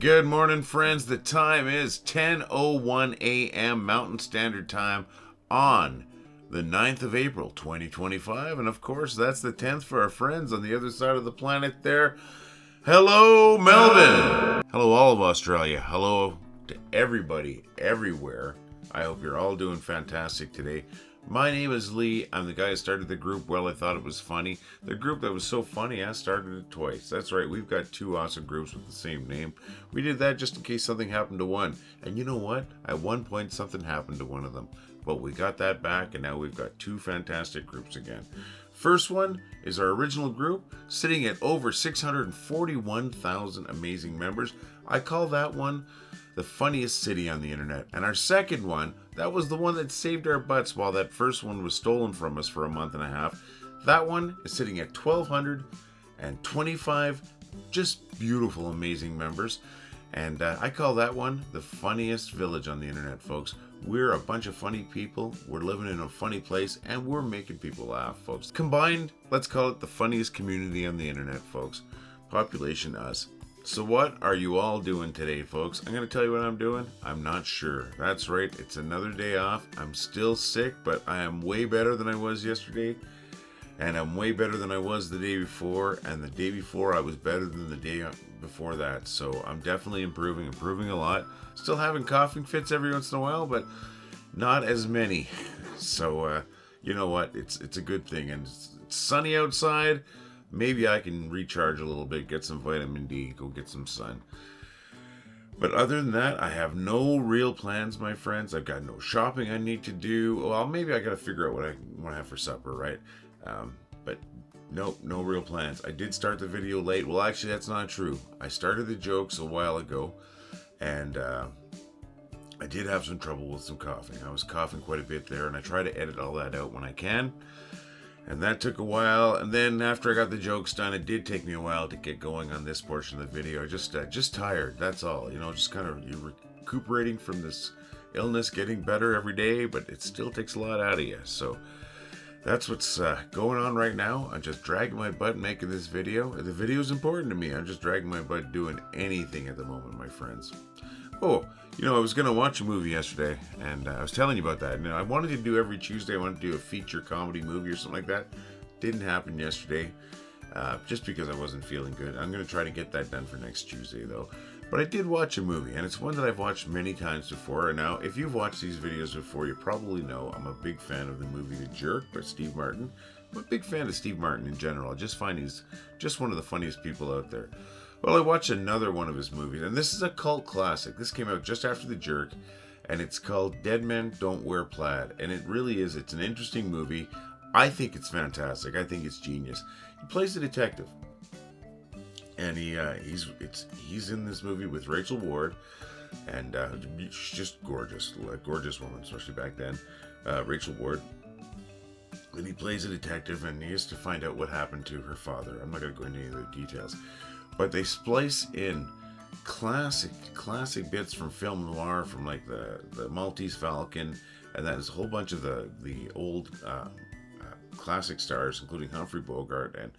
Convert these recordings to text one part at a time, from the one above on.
Good morning, friends. The time is 10:01 a.m. Mountain Standard Time on the 9th of April, 2025. And of course, that's the 10th for our friends on the other side of the planet there. Hello, Melbourne. Hello, all of Australia. Hello to everybody, everywhere. I hope you're all doing fantastic today. My name is Lee. I'm the guy who started the group. Well, I thought it was funny. The group that was so funny, I started it twice. That's right. We've got two awesome groups with the same name. We did that just in case something happened to one. And you know what? At one point, something happened to one of them. But we got that back, and now we've got two fantastic groups again. First one is our original group, sitting at over 641,000 amazing members. I call that one the funniest city on the internet. And our second one, that was the one that saved our butts while that first one was stolen from us for a month and a half. That one is sitting at 1,225 just beautiful, amazing members. And I call that one the funniest village on the internet, folks. We're a bunch of funny people, we're living in a funny place, and we're making people laugh, folks. Combined, let's call it the funniest community on the internet, folks. Population us. So what are you all doing today, folks? I'm going to tell you what I'm doing. I'm not sure. That's right, it's another day off. I'm still sick, but I am way better than I was yesterday. And I'm way better than I was the day before. And the day before, I was better than the day before that. So I'm definitely improving a lot. Still having coughing fits every once in a while, but not as many. So, you know what? It's a good thing. And it's sunny outside. Maybe I can recharge a little bit, get some vitamin D, go get some sun. But other than that, I have no real plans, my friends. I've got no shopping I need to do. Well, maybe I got to figure out what I want to have for supper, right? But nope, no real plans. I did start the video late. Well, actually, that's not true. I started the jokes a while ago, and I did have some trouble with some coughing. I was coughing quite a bit there, and I try to edit all that out when I can. And that took a while, and then after I got the jokes done, it did take me a while to get going on this portion of the video. Just tired, that's all. You know, just kind of you're recuperating from this illness, getting better every day, but it still takes a lot out of you. So that's what's going on right now. I'm just dragging my butt making this video. The video is important to me. I'm just dragging my butt doing anything at the moment, my friends. Oh, you know, I was going to watch a movie yesterday, and I was telling you about that. You know, I wanted to do every Tuesday, I wanted to do a feature comedy movie or something like that. Didn't happen yesterday, just because I wasn't feeling good. I'm going to try to get that done for next Tuesday, though. But I did watch a movie, and it's one that I've watched many times before. And now, if you've watched these videos before, you probably know I'm a big fan of the movie The Jerk by Steve Martin. I'm a big fan of Steve Martin in general. I just find he's just one of the funniest people out there. Well, I watched another one of his movies, and this is a cult classic. This came out just after The Jerk, and it's called Dead Men Don't Wear Plaid. And it really is. It's an interesting movie. I think it's fantastic. I think it's genius. He plays a detective, and he's in this movie with Rachel Ward, and she's just gorgeous, a gorgeous woman, especially back then, Rachel Ward. And he plays a detective, and he has to find out what happened to her father. I'm not going to go into any of the details. But they splice in classic bits from film noir, from like the Maltese Falcon, and that is a whole bunch of the old classic stars, including Humphrey Bogart and.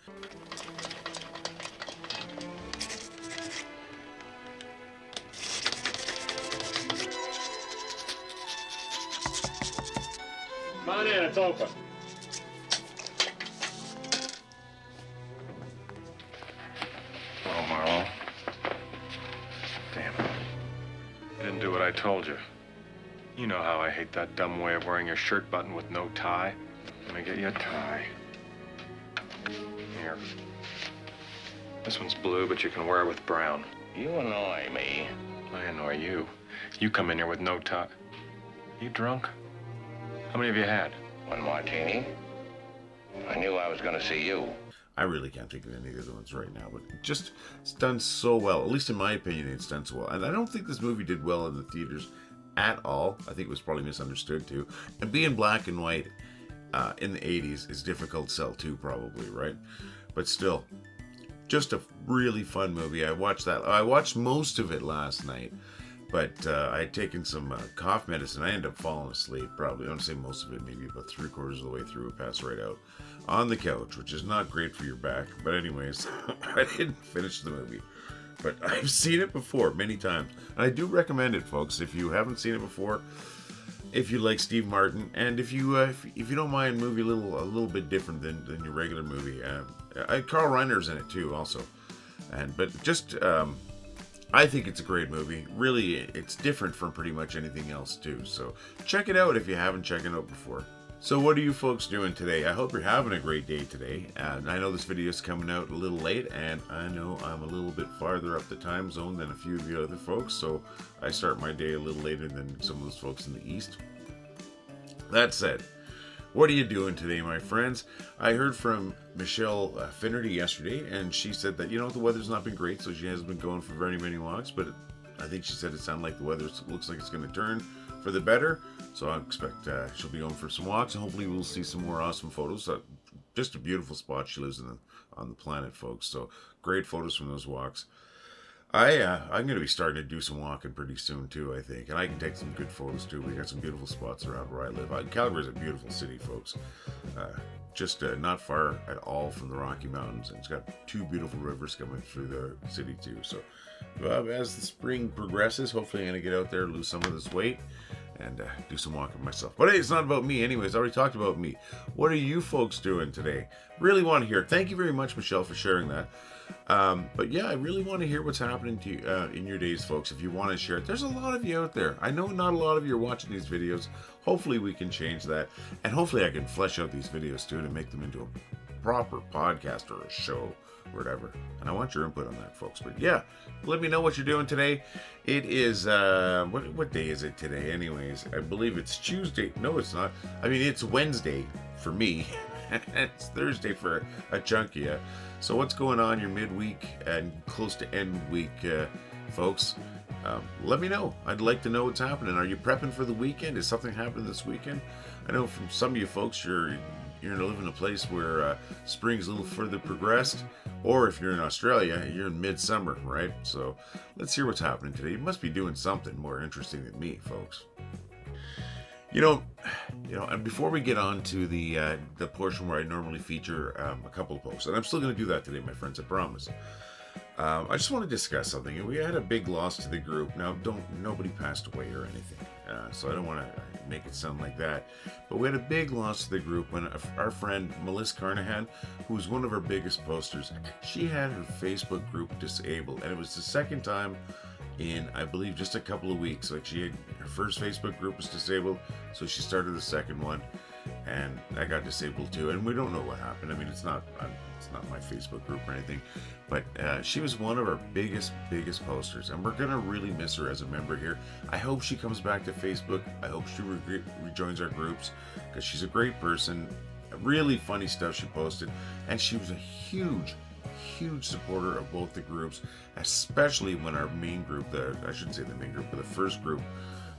Come on in, it's open. I told you. You know how I hate that dumb way of wearing your shirt button with no tie. Let me get you a tie. Here. This one's blue, but you can wear it with brown. You annoy me. I annoy you. You come in here with no tie. You drunk? How many have you had? One martini. I knew I was going to see you. I really can't think of any of the other ones right now, but it's done so well. At least in my opinion, it's done so well. And I don't think this movie did well in the theaters at all. I think it was probably misunderstood too. And being black and white in the 80s is difficult to sell too, probably, right? But still, just a really fun movie. I watched most of it last night, but I had taken some cough medicine. I ended up falling asleep, probably. I want to say most of it, maybe about 3/4 of the way through, it passed right out on the couch, which is not great for your back. But anyways, I didn't finish the movie. but I've seen it before many times. And I do recommend it, folks, if you haven't seen it before. If you like Steve Martin, and if you don't mind a movie a little bit different than your regular movie, Carl Reiner's in it too, also, I think it's a great movie. Really, it's different from pretty much anything else too. So check it out if you haven't checked it out before. So what are you folks doing today? I hope you're having a great day today. I know this video is coming out a little late, and I know I'm a little bit farther up the time zone than a few of you other folks, so I start my day a little later than some of those folks in the East. That said, what are you doing today, my friends? I heard from Michelle Finnerty yesterday, and she said that, the weather's not been great, so she hasn't been going for very many walks, but I think she said it sounded like the weather looks like it's going to turn for the better, so I expect she'll be going for some walks, and hopefully we'll see some more awesome photos. Just a beautiful spot she lives on the planet, folks, so great photos from those walks. I'm going to be starting to do some walking pretty soon too, I think, and I can take some good photos too. We got some beautiful spots around where I live. Calgary's a beautiful city, folks. Just not far at all from the Rocky Mountains, and it's got two beautiful rivers coming through the city too. So as the spring progresses, hopefully I'm going to get out there, lose some of this weight, and do some walking myself. But hey, it's not about me anyways. I already talked about me. What are you folks doing today? Really want to hear. Thank you very much, Michelle, for sharing that. But yeah, I really want to hear what's happening to you in your days, folks. If you want to share it, there's a lot of you out there. I know not a lot of you are watching these videos. Hopefully we can change that, and hopefully I can flesh out these videos too to make them into a proper podcast or a show or whatever. And I want your input on that, folks. But yeah, let me know what you're doing today. It is what day is it today anyways? I believe it's Tuesday. No, it's not. I mean, it's Wednesday for me. It's Thursday for a chunk of you. So what's going on your midweek and close to end week, folks? Let me know. I'd like to know what's happening. Are you prepping for the weekend? Is something happening this weekend? I know from some of you folks, you're living in a place where spring's a little further progressed, or if you're in Australia, you're in midsummer, right? So let's hear what's happening today. You must be doing something more interesting than me, folks. And before we get on to the portion where I normally feature a couple of posts, and I'm still going to do that today, my friends, I promise. I just want to discuss something. We had a big loss to the group. Now, nobody passed away or anything, so I don't want to make it sound like that. But we had a big loss to the group when our friend Melissa Carnahan, who's one of our biggest posters, she had her Facebook group disabled, and it was the second time in, I believe, just a couple of weeks. Like, her first Facebook group was disabled, so she started the second one, and I got disabled too. And we don't know what happened. I mean, it's not my Facebook group or anything, but she was one of our biggest posters, and we're gonna really miss her as a member here. I hope she comes back to Facebook. I hope she rejoins our groups, because she's a great person. Really funny stuff she posted, and she was a huge supporter of both the groups, especially when our main group, I shouldn't say the main group, but the first group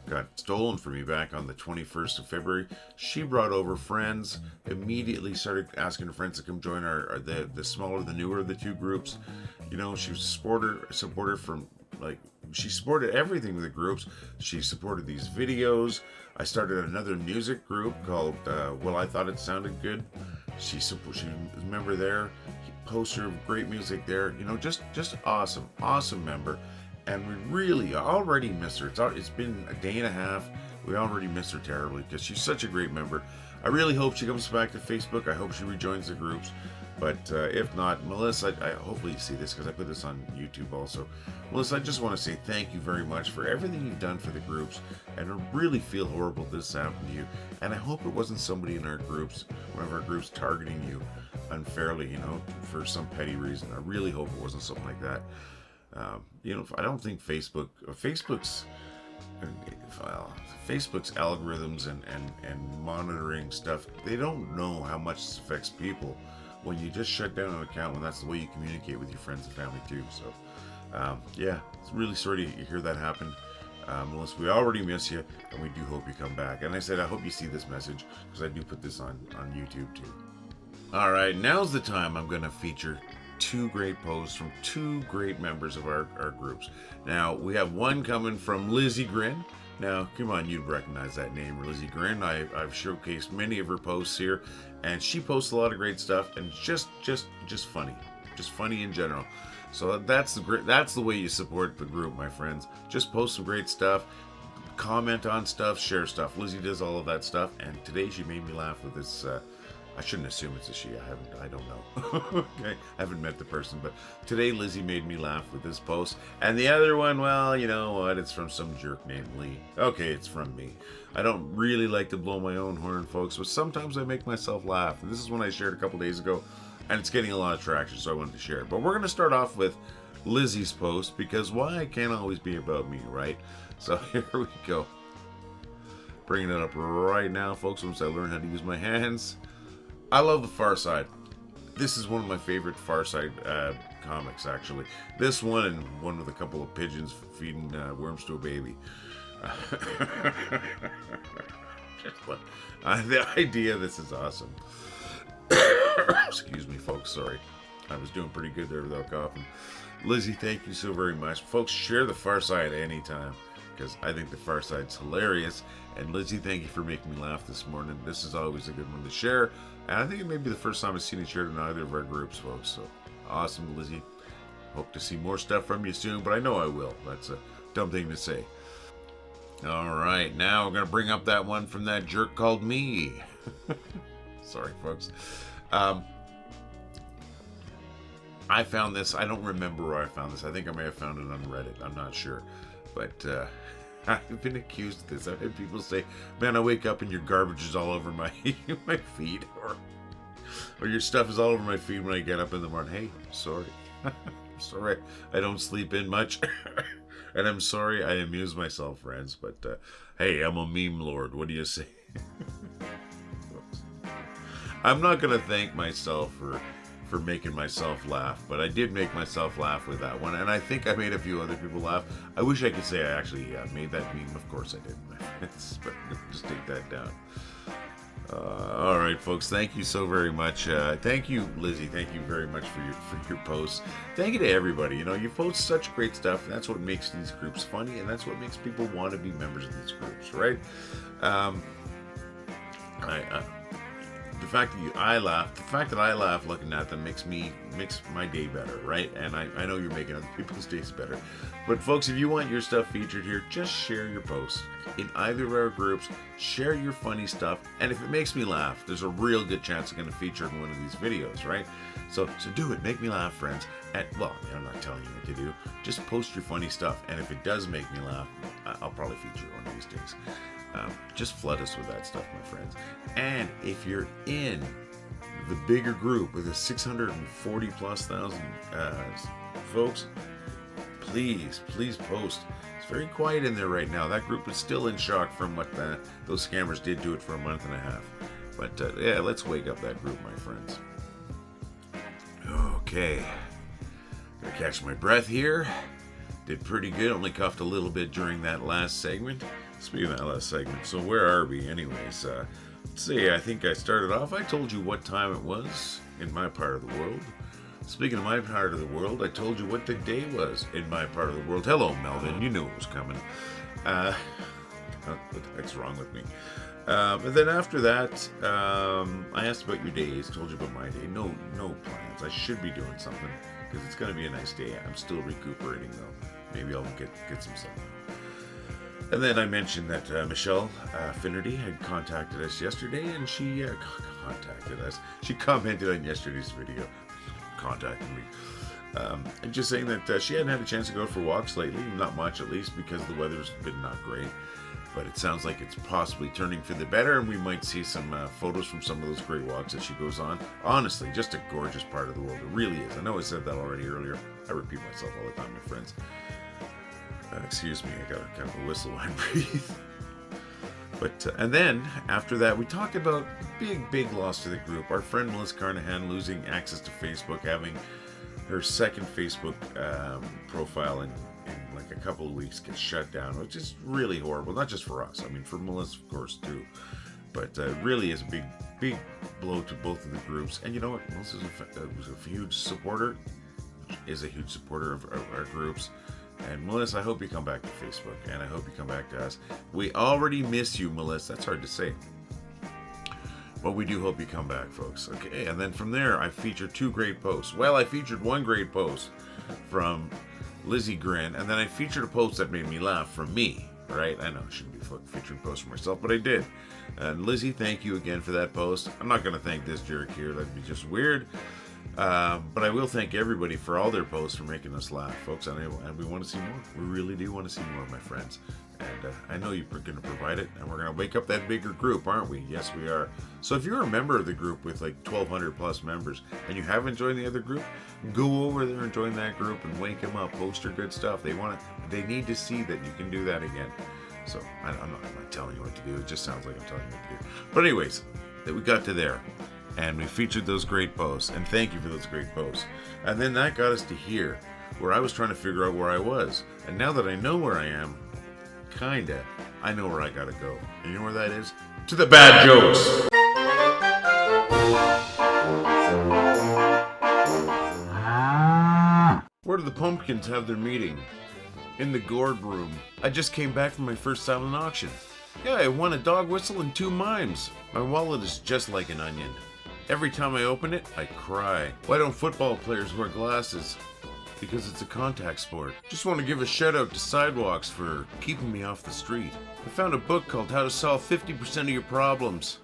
got stolen from me back on the 21st of February. She brought over friends, immediately started asking her friends to come join the smaller, the newer of the two groups. She was a supporter from, like, she supported everything with the groups. She supported these videos. I started another music group called Well, I Thought It Sounded Good. She was a member there. Poster of great music there. Just awesome member. And we really already miss her. It's been a day and a half. We already miss her terribly because she's such a great member. I really hope she comes back to Facebook. I hope she rejoins the groups. But if not, Melissa, I hopefully you see this because I put this on YouTube also. Melissa, I just want to say thank you very much for everything you've done for the groups. And I really feel horrible this happened to you. And I hope it wasn't somebody in our groups, one of our groups, targeting you unfairly, for some petty reason. I really hope it wasn't something like that. I don't think Facebook's algorithms and monitoring stuff, they don't know how much this affects people when you just shut down an account, when that's the way you communicate with your friends and family too. So it's really sorry to hear that happen. Melissa, we already miss you, and we do hope you come back. And I said I hope you see this message, because I do put this on YouTube too. Alright, now's the time I'm going to feature two great posts from two great members of our groups. Now, we have one coming from Lizzy Grin. Now, come on, you'd recognize that name, Lizzy Grin. I've showcased many of her posts here, and she posts a lot of great stuff, and just funny. just funny in general. So that's the way you support the group, my friends. Just post some great stuff, comment on stuff, share stuff. Lizzy does all of that stuff, and today she made me laugh with this. I shouldn't assume it's a she. I don't know. Okay, I haven't met the person, but today Lizzy made me laugh with this post. And the other one, well, you know what? It's from some jerk named Lee. Okay, it's from me. I don't really like to blow my own horn, folks, but sometimes I make myself laugh. And this is one I shared a couple days ago, and it's getting a lot of traction, so I wanted to share it. But we're going to start off with Lizzy's post, because why? It can't always be about me, right? So here we go. Bringing it up right now, folks, once I learn how to use my hands. I love The Far Side. This is one of my favorite Far Side comics, actually. This one, and one with a couple of pigeons feeding worms to a baby. The idea of this is awesome. Excuse me, folks, sorry. I was doing pretty good there without coughing. Lizzy, thank you so very much. Folks, share The Far Side anytime, because I think The Far Side's hilarious. And Lizzy, thank you for making me laugh this morning. This is always a good one to share. And I think it may be the first time I've seen it shared in either of our groups, folks. So, awesome, Lizzy. Hope to see more stuff from you soon, but I know I will. That's a dumb thing to say. All right, now we're going to bring up that one from that jerk called me. Sorry, folks. I found this. I don't remember where I found this. I think I may have found it on Reddit. I'm not sure. But I've been accused of this. I've had people say, man, I wake up and your garbage is all over my my feet. Or your stuff is all over my feet when I get up in the morning. Hey, sorry. Sorry, I don't sleep in much. And I'm sorry I amuse myself, friends. But hey, I'm a meme lord. What do you say? I'm not going to thank myself for making myself laugh, but I did make myself laugh with that one, and I think I made a few other people laugh. I wish I could say I actually made that meme. Of course I didn't, my friends, but just take that down. All right, folks, thank you so very much. Thank you, Lizzy. Thank you very much for your posts. Thank you to everybody. You know, you post such great stuff, and that's what makes these groups funny, and that's what makes people want to be members of these groups, right? The fact that I laugh looking at them makes my day better, right? And I know you're making other people's days better. But folks, if you want your stuff featured here, just share your posts in either of our groups. Share your funny stuff, and if it makes me laugh, there's a real good chance I'm going to feature in one of these videos, right? So do it. Make me laugh, friends. And well, I'm not telling you what to do. Just post your funny stuff, and if it does make me laugh, I'll probably feature it one of these days. Just flood us with that stuff, my friends. And if you're in the bigger group with the 640 plus thousand folks, please post. It's very quiet in there right now. That group is still in shock from what those scammers did to it for a month and a half. But yeah, let's wake up that group, my friends. Okay, gonna catch my breath here. Did pretty good. Only coughed a little bit during that last segment. Speaking of that last segment, so where are we anyways? Let's see, I think I started off, I told you what time it was in my part of the world. Speaking of my part of the world, I told you what the day was in my part of the world. Hello, Melvin, you knew it was coming. What the heck's wrong with me? And then after that, I asked about your days, told you about my day. No plans. I should be doing something, because it's going to be a nice day. I'm still recuperating, though. Maybe I'll get some sun. And then I mentioned that Michelle Finnerty had contacted us yesterday, and she contacted us. She commented on yesterday's video, contacted me, and just saying that she hadn't had a chance to go for walks lately, not much at least, because the weather's been not great. But it sounds like it's possibly turning for the better, and we might see some photos from some of those great walks that she goes on. Honestly, just a gorgeous part of the world. It really is. I know I said that already earlier. I repeat myself all the time, my friends. Excuse me, I got a kind of a whistle when I breathe. But and then after that, we talked about big loss to the group. Our friend Melissa Carnahan losing access to Facebook, having her second Facebook profile in like a couple of weeks get shut down, which is really horrible. Not just for us. I mean, for Melissa, of course, too. But really is a big blow to both of the groups. And you know what? Melissa was a huge supporter. Is a huge supporter of our groups. And Melissa, I hope you come back to Facebook, and I hope you come back to us. We already miss you, Melissa. That's hard to say. But we do hope you come back, folks. Okay, and then from there, I featured 2 great posts. Well, I featured 1 great post from Lizzy Grin, and then I featured a post that made me laugh from me. Right? I know I shouldn't be featuring posts for myself, but I did. And Lizzy, thank you again for that post. I'm not going to thank this jerk here. That'd be just weird. But I will thank everybody for all their posts for making us laugh, folks. And we want to see more. We really do want to see more, my friends. And I know you're going to provide it. And we're going to wake up that bigger group, aren't we? Yes, we are. So if you're a member of the group with like 1,200 plus members and you haven't joined the other group, go over there and join that group and wake them up. Post your good stuff. They need to see that you can do that again. So I'm not telling you what to do. It just sounds like I'm telling you what to do. But anyways, we got to there. And we featured those great posts. And thank you for those great posts. And then that got us to here, where I was trying to figure out where I was. And now that I know where I am, kinda, I know where I gotta go. And you know where that is? To the bad jokes! Where do the pumpkins have their meeting? In the gourd room. I just came back from my first silent auction. Yeah, I won a dog whistle and 2 mimes. My wallet is just like an onion. Every time I open it, I cry. Why don't football players wear glasses? Because it's a contact sport. Just want to give a shout out to Sidewalks for keeping me off the street. I found a book called How to Solve 50% of Your Problems.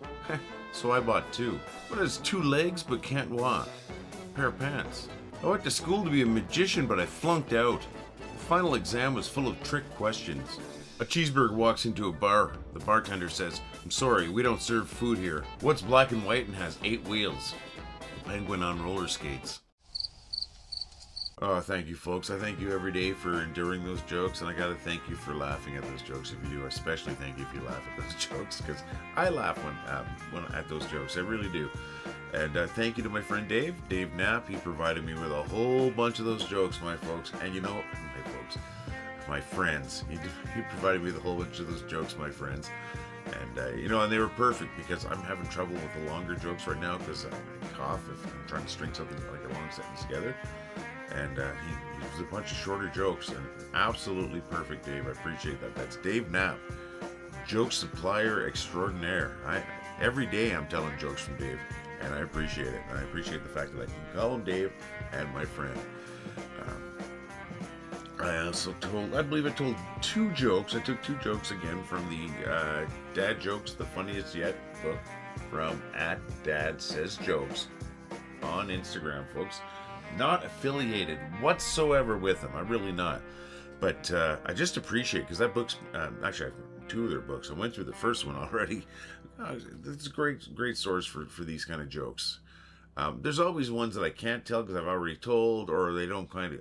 So I bought 2. What has 2 legs but can't walk? A pair of pants. I went to school to be a magician, but I flunked out. The final exam was full of trick questions. A cheeseburger walks into a bar. The bartender says, "I'm sorry, we don't serve food here. What's black and white and has 8 wheels?" The penguin on roller skates. Oh, thank you, folks. I thank you every day for enduring those jokes, and I gotta thank you for laughing at those jokes if you do. Especially thank you if you laugh at those jokes, because I laugh when at those jokes. I really do. And thank you to my friend Dave Knapp. He provided me with a whole bunch of those jokes, my folks. And you know, my friends. He provided me with a whole bunch of those jokes, my friends. And, and they were perfect because I'm having trouble with the longer jokes right now because I cough if I'm trying to string something like a long sentence together. And he used a bunch of shorter jokes, and absolutely perfect, Dave. I appreciate that. That's Dave Knapp, joke supplier extraordinaire. Every day I'm telling jokes from Dave, and I appreciate it. And I appreciate the fact that I can call him Dave and my friend. I believe I told 2 jokes. I took 2 jokes again from the Dad Jokes, the Funniest Yet book from @DadSaysJokes on Instagram, folks. Not affiliated whatsoever with them. I'm really not. But I just appreciate, because that book's, actually I have 2 of their books. I went through the first one already. It's a great source for these kind of jokes. There's always ones that I can't tell because I've already told, or I don't find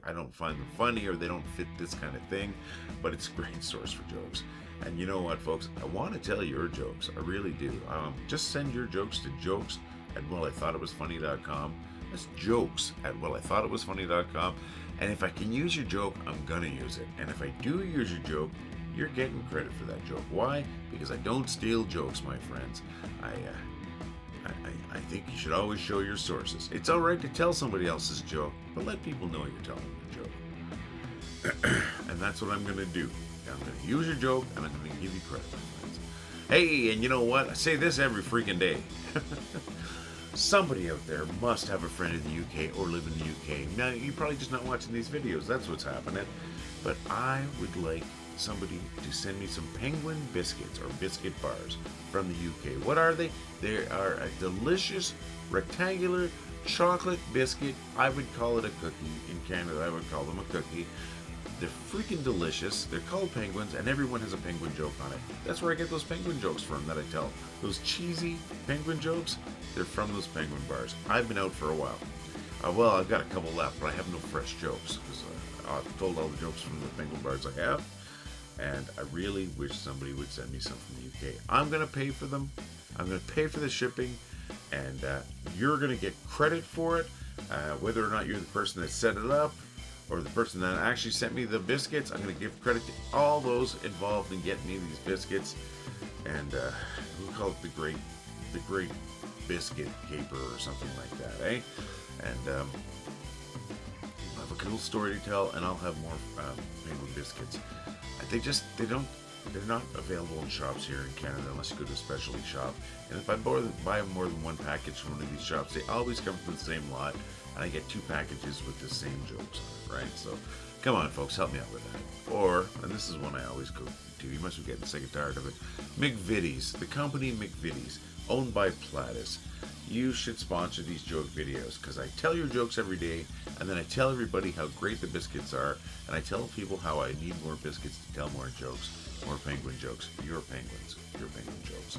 them funny, or they don't fit this kind of thing. But it's a great source for jokes. And you know what, folks? I want to tell your jokes. I really do. Just send your jokes to jokes@wellithoughitwasfunny.com. That's jokes@wellithoughitwasfunny.com. And if I can use your joke, I'm gonna use it. And if I do use your joke, you're getting credit for that joke. Why? Because I don't steal jokes, my friends. I think you should always show your sources. It's all right to tell somebody else's joke, but let people know you're telling them the joke. And that's what I'm going to do. I'm going to use your joke, and I'm going to give you credit, my friends. Hey, and you know what? I say this every freaking day. Somebody out there must have a friend in the UK or live in the UK. Now, you're probably just not watching these videos. That's what's happening. But I would like somebody to send me some penguin biscuits or biscuit bars from the UK. What are they? They are a delicious rectangular chocolate biscuit. I would call it a cookie. In Canada, I would call them a cookie. They're freaking delicious. They're called penguins, and everyone has a penguin joke on it. That's where I get those penguin jokes from that I tell. Those cheesy penguin jokes, they're from those penguin bars. I've been out for a while. Well, I've got a couple left, but I have no fresh jokes because I've told all the jokes from the penguin bars I have. And I really wish somebody would send me some from the UK. I'm going to pay for them. I'm going to pay for the shipping. And you're going to get credit for it. Whether or not you're the person that set it up or the person that actually sent me the biscuits, I'm going to give credit to all those involved in getting me these biscuits. And we'll call it the Great Biscuit Caper or something like that, eh? And I'll have a cool story to tell, and I'll have more penguin biscuits. They They're not available in shops here in Canada unless you go to a specialty shop. And if I buy more than one package from one of these shops, they always come from the same lot, and I get 2 packages with the same jokes on it, right? So, come on, folks, help me out with that. Or, and this is one I always go to, you must be getting sick and tired of it, McVitie's, the company McVitie's, owned by Platis. You should sponsor these joke videos, because I tell your jokes every day, and then I tell everybody how great the biscuits are, and I tell people how I need more biscuits to tell more jokes, more penguin jokes, your penguins, your penguin jokes.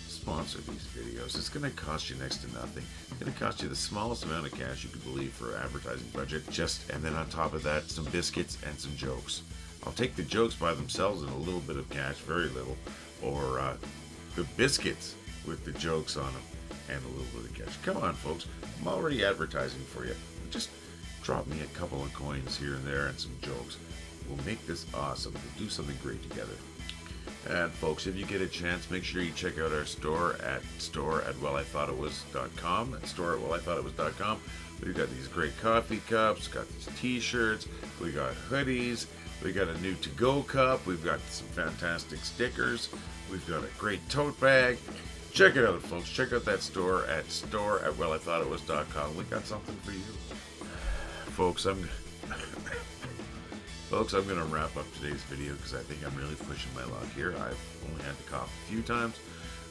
Sponsor these videos. It's going to cost you next to nothing. It's going to cost you the smallest amount of cash you could believe for an advertising budget. And then on top of that, some biscuits and some jokes. I'll take the jokes by themselves and a little bit of cash, very little, or the biscuits with the jokes on them and a little bit of cash. Come on, folks. I'm already advertising for you. Just drop me a couple of coins here and there and some jokes. We'll make this awesome. We'll do something great together. And folks, if you get a chance, make sure you check out our store at store@wellithoughtitwas.com. At store@wellithoughtitwas.com. We've got these great coffee cups, got these t-shirts, we got hoodies, we got a new to-go cup, we've got some fantastic stickers, we've got a great tote bag. Check it out, folks. Check out that store at store@wellithoughtitwas.com. We got something for you. Folks, I'm going to wrap up today's video because I think I'm really pushing my luck here. I've only had to cough a few times,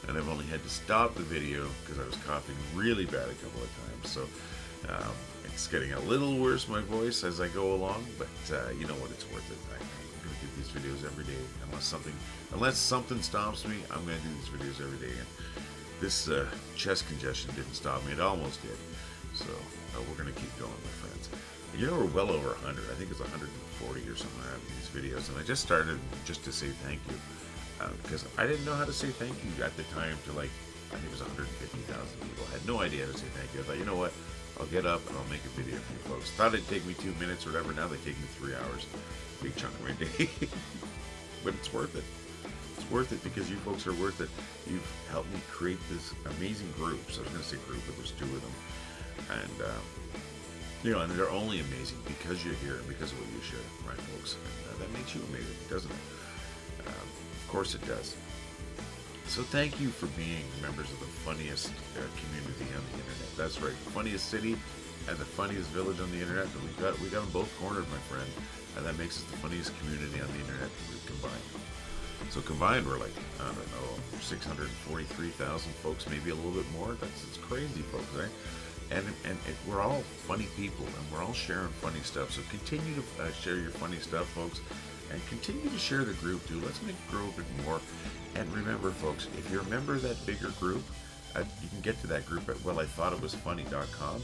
and I've only had to stop the video because I was coughing really bad a couple of times. So it's getting a little worse, my voice, as I go along, but you know what? It's worth it. I'm going to do these videos every day. Unless something stops me, I'm going to do these videos every day. And this chest congestion didn't stop me. It almost did. So we're going to keep going, my friends. You know, we're well over 100. I think it's 140 or something like that in these videos. And I just started just to say thank you. Because I didn't know how to say thank you at the time to, like, I think it was 150,000 people. I had no idea how to say thank you. I thought, you know what? I'll get up and I'll make a video for you folks. Thought it'd take me 2 minutes or whatever. Now they take me 3 hours. Big chunk of my day. But it's worth it. It's worth it because you folks are worth it. You've helped me create this amazing group. So I was going to say group, but there's 2 of them. And, you know, and they're only amazing because you're here and because of what you share, right, folks? And that makes you amazing, doesn't it? Of course it does. So thank you for being members of the funniest community on the internet. That's right, the funniest city and the funniest village on the internet. And we got them both cornered, my friend, and that makes us the funniest community on the internet combined. So combined, we're like, I don't know, 643,000 folks, maybe a little bit more. It's crazy, folks, right? And we're all funny people, and we're all sharing funny stuff. So continue to share your funny stuff, folks, and continue to share the group, too. Let's make it grow a bit more. And remember, folks, if you're a member of that bigger group, you can get to that group at wellithoughtitwasfunny.com.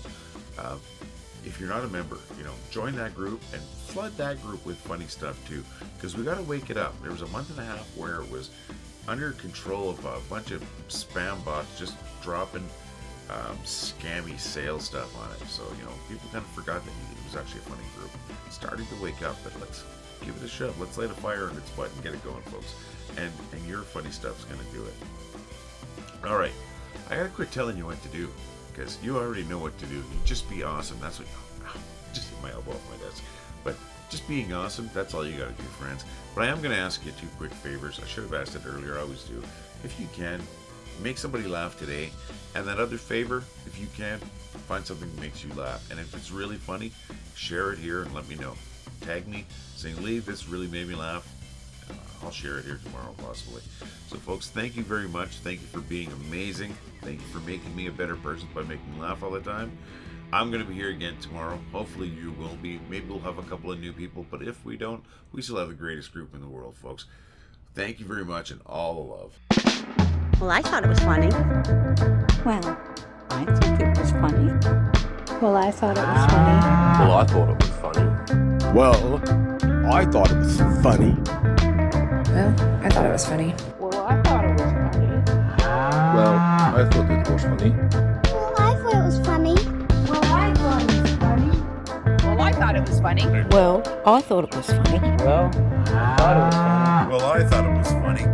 If you're not a member, you know, join that group and flood that group with funny stuff, too, because we got to wake it up. There was a month and a half where it was under control of a bunch of spam bots just dropping scammy sales stuff on it. So, you know, people kind of forgot that it was actually a funny group. It's starting to wake up, but let's give it a shove. Let's light a fire in its butt and get it going, folks. And your funny stuff's going to do it. All right. I got to quit telling you what to do because you already know what to do. You just be awesome. That's what... just hit my elbow off my desk. But just being awesome, that's all you got to do, friends. But I am going to ask you 2 quick favors. I should have asked it earlier. I always do. If you can, make somebody laugh today. And that other favor, if you can, find something that makes you laugh. And if it's really funny, share it here and let me know. Tag me, saying, Lee, this really made me laugh. I'll share it here tomorrow, possibly. So, folks, thank you very much. Thank you for being amazing. Thank you for making me a better person by making me laugh all the time. I'm going to be here again tomorrow. Hopefully you will be. Maybe we'll have a couple of new people. But if we don't, we still have the greatest group in the world, folks. Thank you very much and all the love. Well, I thought it was funny. Well, I think it was funny. Well, I thought it was funny. Well, I thought it was funny. Well, I thought it was funny. Well, I thought it was funny. Well, I thought it was funny. Well, I thought it was funny. Well, I thought it was funny. Well, I thought it was funny. Well, I thought it was funny. Well, I thought it was funny. Well, I thought it was funny. Well, I thought it was funny.